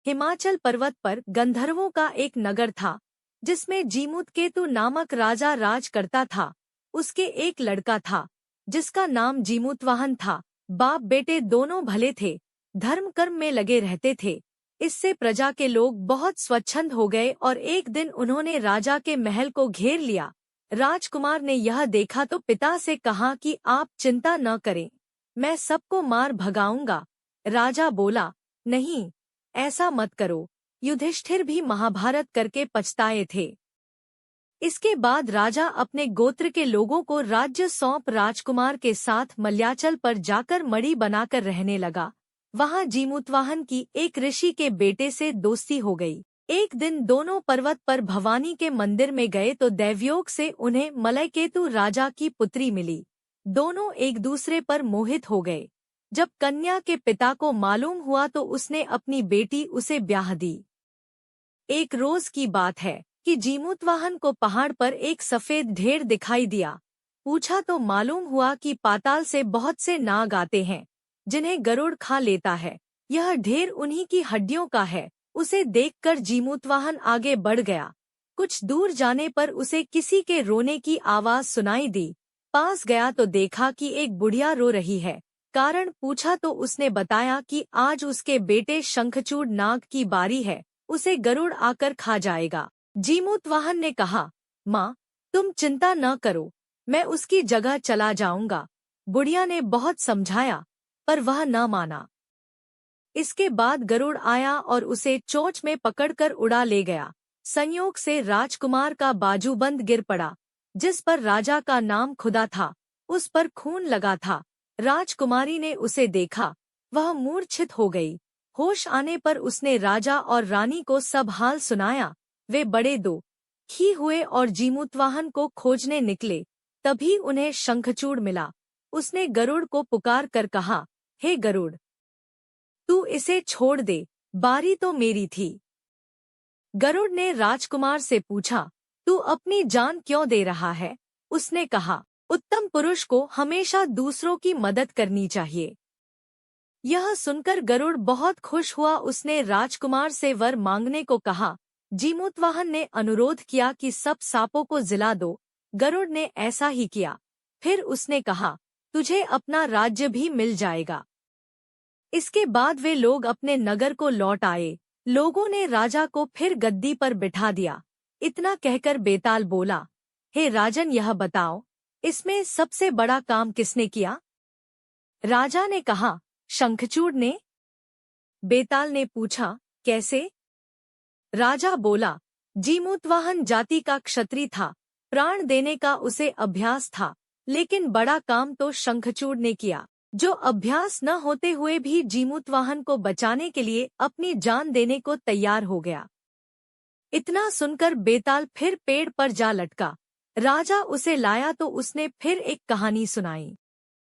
हिमाचल पर्वत पर गंधर्वों का एक नगर था, जिसमें जीमूतकेतु नामक राजा राज करता था। उसके एक लड़का था, जिसका नाम जीमूतवाहन था। बाप बेटे दोनों भले थे, धर्म कर्म में लगे रहते थे। इससे प्रजा के लोग बहुत स्वच्छंद हो गए और एक दिन उन्होंने राजा के महल को घेर लिया। राजकुमार ने यह देखा तो पिता से कहा कि आप चिंता न करें, मैं सबको मार भगाऊंगा। राजा बोला, नहीं, ऐसा मत करो। युधिष्ठिर भी महाभारत करके पछताए थे। इसके बाद राजा अपने गोत्र के लोगों को राज्य सौंप राजकुमार के साथ मल्याचल पर जाकर मड़ी बनाकर रहने लगा। वहां जीमूतवाहन की एक ऋषि के बेटे से दोस्ती हो गई। एक दिन दोनों पर्वत पर भवानी के मंदिर में गए तो दैवयोग से उन्हें मलयकेतु राजा की पुत्री मिली। दोनों एक दूसरे पर मोहित हो गए। जब कन्या के पिता को मालूम हुआ तो उसने अपनी बेटी उसे ब्याह दी। एक रोज की बात है कि जीमूतवाहन को पहाड़ पर एक सफेद ढेर दिखाई दिया। पूछा तो मालूम हुआ कि पाताल से बहुत से नाग आते हैं, जिन्हें गरुड़ खा लेता है। यह ढेर उन्हीं की हड्डियों का है। उसे देखकर जीमूतवाहन आगे बढ़ गया। कुछ दूर जाने पर उसे किसी के रोने की आवाज सुनाई दी। पास गया तो देखा कि एक बुढ़िया रो रही है। कारण पूछा तो उसने बताया कि आज उसके बेटे शंखचूड़ नाग की बारी है, उसे गरुड़ आकर खा जाएगा। जीमूतवाहन ने कहा, माँ, तुम चिंता न करो, मैं उसकी जगह चला जाऊंगा। बुढ़िया ने बहुत समझाया, पर वह न माना। इसके बाद गरुड़ आया और उसे चोंच में पकड़कर उड़ा ले गया। संयोग से राजकुमार का बाजूबंद गिर पड़ा, जिस पर राजा का नाम खुदा था। उस पर खून लगा था। राजकुमारी ने उसे देखा, वह मूर्छित हो गई। होश आने पर उसने राजा और रानी को सब हाल सुनाया। वे बड़े दुखी हुए और जीमूतवाहन को खोजने निकले। तभी उन्हें शंखचूड़ मिला। उसने गरुड़ को पुकार कर कहा, हे गरुड़, तू इसे छोड़ दे, बारी तो मेरी थी। गरुड़ ने राजकुमार से पूछा, तू अपनी जान क्यों दे रहा है? उसने कहा, उत्तम पुरुष को हमेशा दूसरों की मदद करनी चाहिए। यह सुनकर गरुड़ बहुत खुश हुआ। उसने राजकुमार से वर मांगने को कहा। जीमूतवाहन ने अनुरोध किया कि सब सांपों को जिला दो। गरुड़ ने ऐसा ही किया। फिर उसने कहा, तुझे अपना राज्य भी मिल जाएगा। इसके बाद वे लोग अपने नगर को लौट आए। लोगों ने राजा को फिर गद्दी पर बिठा दिया। इतना कहकर बेताल बोला, हे राजन, यह बताओ, इसमें सबसे बड़ा काम किसने किया? राजा ने कहा, शंखचूड़ ने। बेताल ने पूछा, कैसे? राजा बोला, जीमूतवाहन जाति का क्षत्रिय था, प्राण देने का उसे अभ्यास था, लेकिन बड़ा काम तो शंखचूड़ ने किया, जो अभ्यास न होते हुए भी जीमूतवाहन को बचाने के लिए अपनी जान देने को तैयार हो गया। इतना सुनकर बेताल फिर पेड़ पर जा लटका। राजा उसे लाया तो उसने फिर एक कहानी सुनाई।